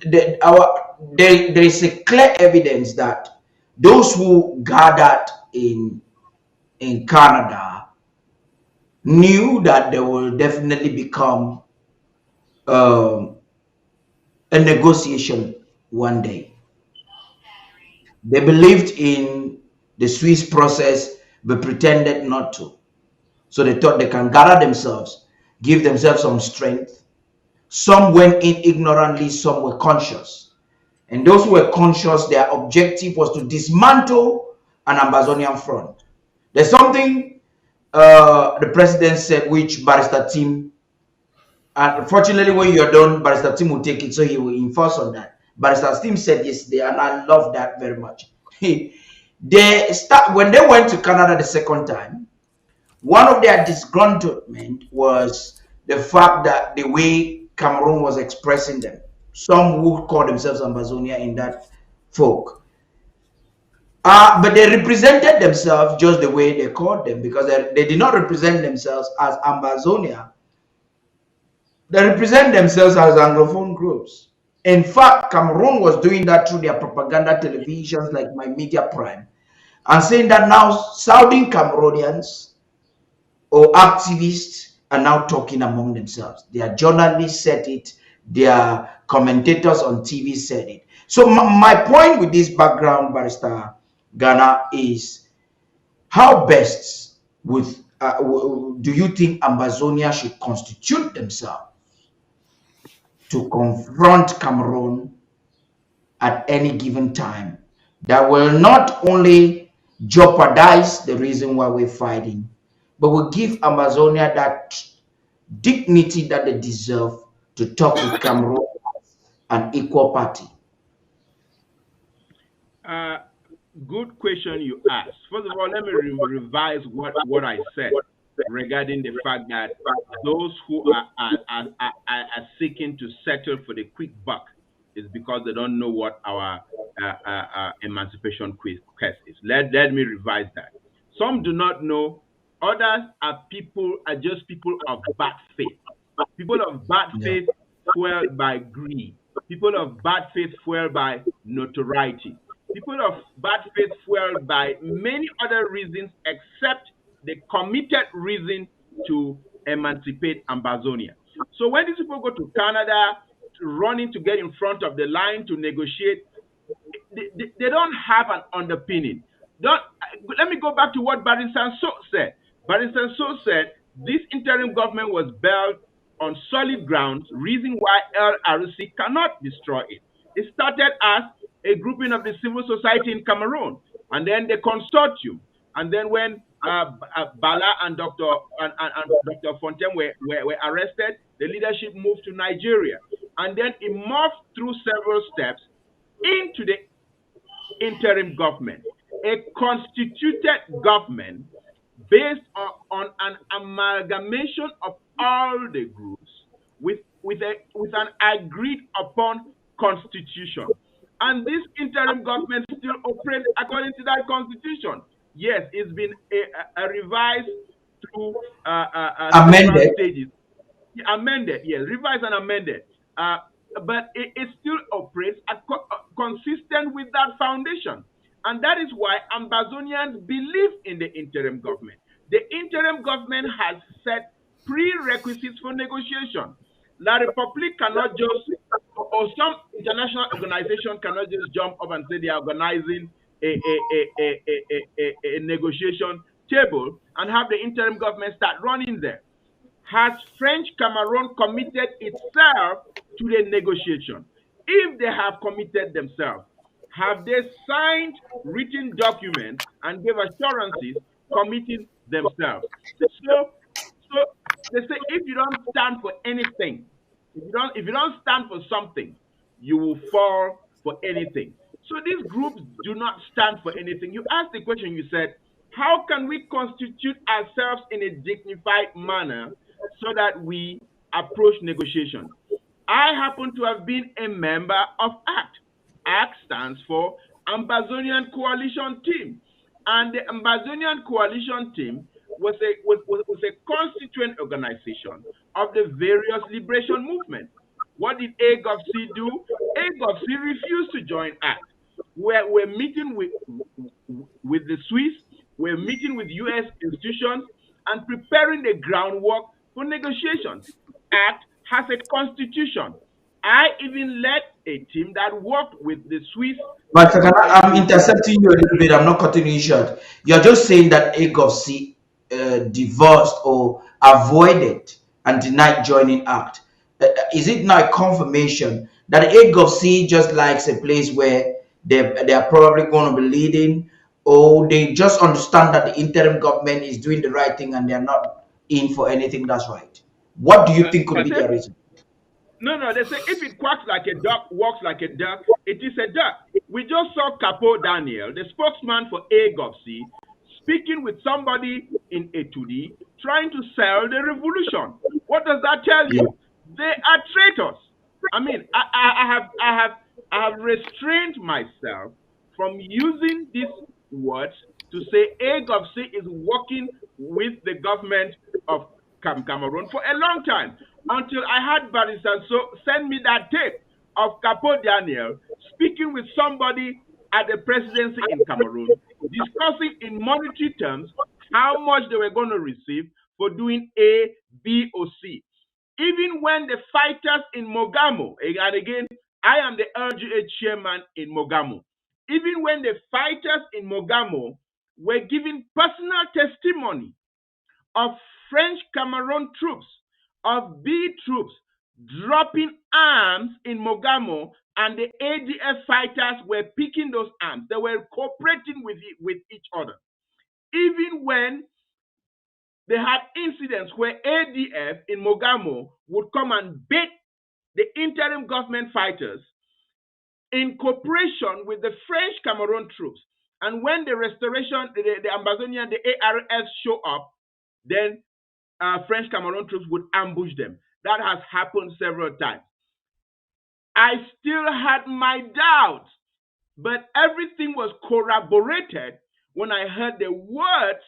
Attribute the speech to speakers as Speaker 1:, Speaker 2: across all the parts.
Speaker 1: there is a clear evidence that those who gathered in Canada knew that there will definitely become um, a negotiation one day. They believed in the Swiss process, but pretended not to. So they thought they can gather themselves, give themselves some strength. Some went in ignorantly, some were conscious. And those who were conscious, their objective was to dismantle an Ambazonian front. There's something the president said, which Barrister Tim, unfortunately, when you're done, Barrister Tim will take it, so he will enforce on that. Barrister Tim said yesterday, and I love that very much. They start when they went to Canada the second time. One of their disgruntlement was the fact that the way Cameroon was expressing them. Some would call themselves Ambazonia in that folk. But they represented themselves just the way they called them because they did not represent themselves as Ambazonia. They represent themselves as Anglophone groups. In fact, Cameroon was doing that through their propaganda televisions like My Media Prime and saying that now Southern Cameroonians or activists are now talking among themselves. Their journalists said it, their commentators on TV said it. So my point with this background, Barrister Ghana, is how best with do you think Ambazonia should constitute themselves to confront Cameroon at any given time that will not only jeopardize the reason why we're fighting, but will give Amazonia that dignity that they deserve to talk with Cameroon as an equal party?
Speaker 2: Uh, Good question you asked. First of all, let me revise what I said regarding the fact that those who are seeking to settle for the quick buck is because they don't know what our emancipation quest is. Let me revise that. Some do not know. Others are just people of bad faith. People of bad
Speaker 1: Yeah.
Speaker 2: faith fueled by greed. People of bad faith fueled by notoriety. People of bad faith fueled by many other reasons except the committed reason to emancipate Ambazonia. So when these people go to Canada, running to get in front of the line to negotiate, they don't have an underpinning. Don't Let me go back to what Barrister So said. Barrister So said this interim government was built on solid grounds, reason why LRC cannot destroy it. It started as a grouping of the civil society in Cameroon, and then the consortium, and then when Bala and Dr. Fontaine were arrested, the leadership moved to Nigeria, and then it morphed through several steps into the interim government, a constituted government based on an amalgamation of all the groups with an agreed upon constitution. And this interim government still operates according to that constitution. Yes, it's been a revised through several
Speaker 1: Amended.
Speaker 2: stages. Amended, yes, revised and amended. Uh, but it still operates consistent with that foundation. And that is why Ambazonians believe in the interim government. The interim government has set prerequisites for negotiation. La Republique cannot just, or some international organization cannot just jump up and say they are organizing a negotiation table and have the interim government start running there. Has French Cameroon committed itself to the negotiation? If they have committed themselves, have they signed written documents and gave assurances committing themselves? So, so they say if you don't stand for anything, if you don't stand for something, you will fall for anything. So these groups do not stand for anything. You asked the question, you said, how can we constitute ourselves in a dignified manner so that we approach negotiations? I happen to have been a member of ACT. ACT stands for Ambazonian Coalition Team. And the Ambazonian Coalition Team was a constituent organization of the various liberation movements. What did AGOVC do? AGOVC refused to join ACT. We're meeting with the Swiss, we're meeting with US institutions and preparing the groundwork for negotiations. ACT has a constitution. I even led a team that worked with the Swiss
Speaker 1: But I'm
Speaker 2: institution.
Speaker 1: intercepting you a little bit. I'm not cutting you short. You're just saying that AGOVC divorced or avoided and denied joining Act. Is it not a confirmation that AGOVC just likes a place where they are probably going to be leading, or they just understand that the interim government is doing the right thing and they're not in for anything that's right? What do you think could
Speaker 2: I
Speaker 1: be
Speaker 2: said,
Speaker 1: their reason?
Speaker 2: no, no, they say if it quacks like a duck, walks like a duck, it is a duck. We just saw Capo Daniel, the spokesman for AGOVC, speaking with somebody in Etudi, trying to sell the revolution. What does that tell
Speaker 1: Yeah.
Speaker 2: you? They are traitors. I mean, I have restrained myself from using these words to say AGOVC is working with the government of Cameroon for a long time until I had Barrister so send me that tape of Capo Daniel speaking with somebody at the presidency in Cameroon, discussing in monetary terms how much they were going to receive for doing A, B, or C. Even when the fighters in Mogamo, and again, I am the LGA chairman in Mogamo, even when the fighters in Mogamo were giving personal testimony of French Cameroon troops, of B troops dropping arms in Mogamo, and the ADF fighters were picking those arms. They were cooperating with each other. Even when they had incidents where ADF in Mogamo would come and beat the interim government fighters in cooperation with the French Cameroon troops. And when the restoration, the Ambazonian, the ARS show up, then French Cameroon troops would ambush them. That has happened several times. I still had my doubts, but everything was corroborated when I heard the words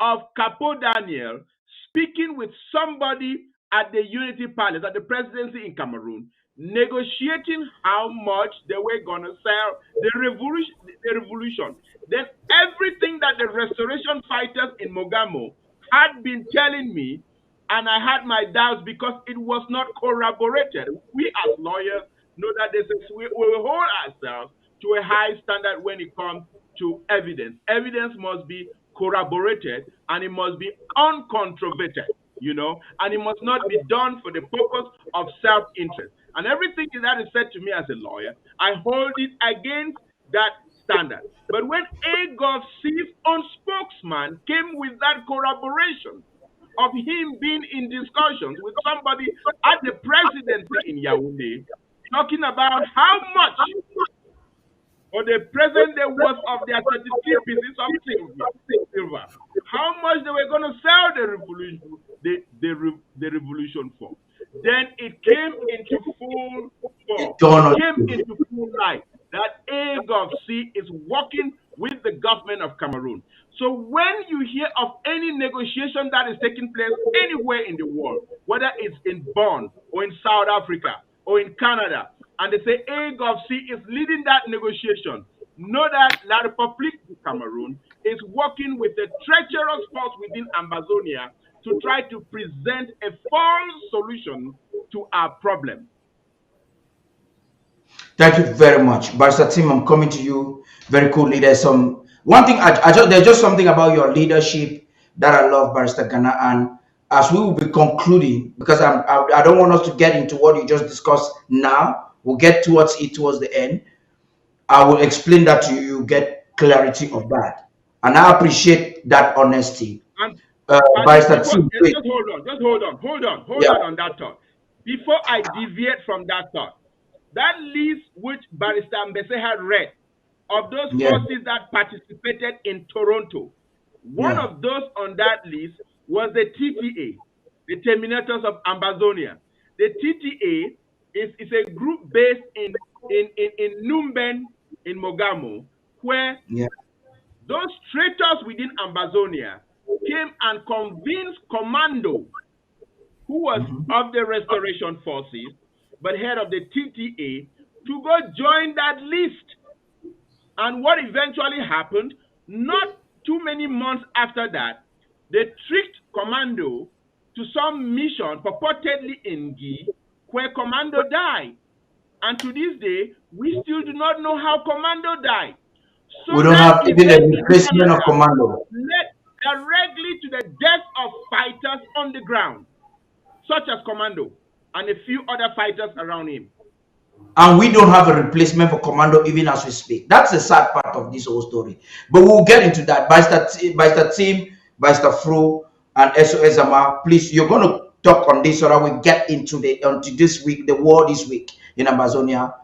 Speaker 2: of Capo Daniel speaking with somebody at the Unity Palace, at the presidency in Cameroon, negotiating how much they were going to sell the revolution. Then everything that the restoration fighters in Mogamo had been telling me, and I had my doubts because it was not corroborated. We as lawyers know that we will hold ourselves to a high standard when it comes to evidence. Evidence must be corroborated and it must be uncontroverted, and it must not be done for the purpose of self-interest. And everything that is said to me as a lawyer, I hold it against that standard. But when AGOVC's own spokesman came with that corroboration of him being in discussions with somebody at the presidency in Yaoundé, talking about how much for the present day worth of their 33 pieces of silver, how much they were going to sell the revolution for. Then it came into full
Speaker 1: It
Speaker 2: form. It
Speaker 1: dawned on
Speaker 2: came
Speaker 1: you.
Speaker 2: into full light that AGOVC is working with the government of Cameroon. So when you hear of any negotiation that is taking place anywhere in the world, whether it's in Bonn or in South Africa or in Canada, and they say AGOVC is leading that negotiation, know that La République du Cameroon is working with a treacherous force within Ambazonia to try to present a false solution to our problem.
Speaker 1: Thank you very much, Barista Tim. I'm coming to you very quickly. There's some one thing there's just something about your leadership that I love, Barista Gana. And as we will be concluding, because I don't want us to get into what you just discussed now. We'll get towards it towards the end. I will explain that to you. You get clarity of that, and I appreciate that honesty.
Speaker 2: And
Speaker 1: Barista
Speaker 2: before,
Speaker 1: Tim, wait,
Speaker 2: just hold
Speaker 1: yeah,
Speaker 2: on that thought. Before I deviate from that thought, that list which Barrister Mbese had read of those
Speaker 1: yeah,
Speaker 2: forces that participated in Toronto, one
Speaker 1: yeah,
Speaker 2: of those on that list was the TTA, the Terminators of Ambazonia. The TTA is a group based in Numben, in Mogamo, where
Speaker 1: yeah.
Speaker 2: those traitors within Ambazonia came and convinced Commando, who was
Speaker 1: Mhm.
Speaker 2: of the restoration forces, but head of the TTA, to go join that list. And what eventually happened, not too many months after that, they tricked Commando to some mission purportedly in Guy, where Commando died. And to this day, we still do not know how Commando died. So
Speaker 1: We don't
Speaker 2: that
Speaker 1: have even a
Speaker 2: event in
Speaker 1: replacement of
Speaker 2: Canada
Speaker 1: commando.
Speaker 2: led directly to the death of fighters on the ground, such as Commando and a few other fighters around him.
Speaker 1: And we don't have a replacement for commando even as we speak. That's the sad part of this whole story. But we'll get into that. By Team, by Fro, and SOS Zama, please, you're going to talk on this so that we get into this week, the war this week in Amazonia.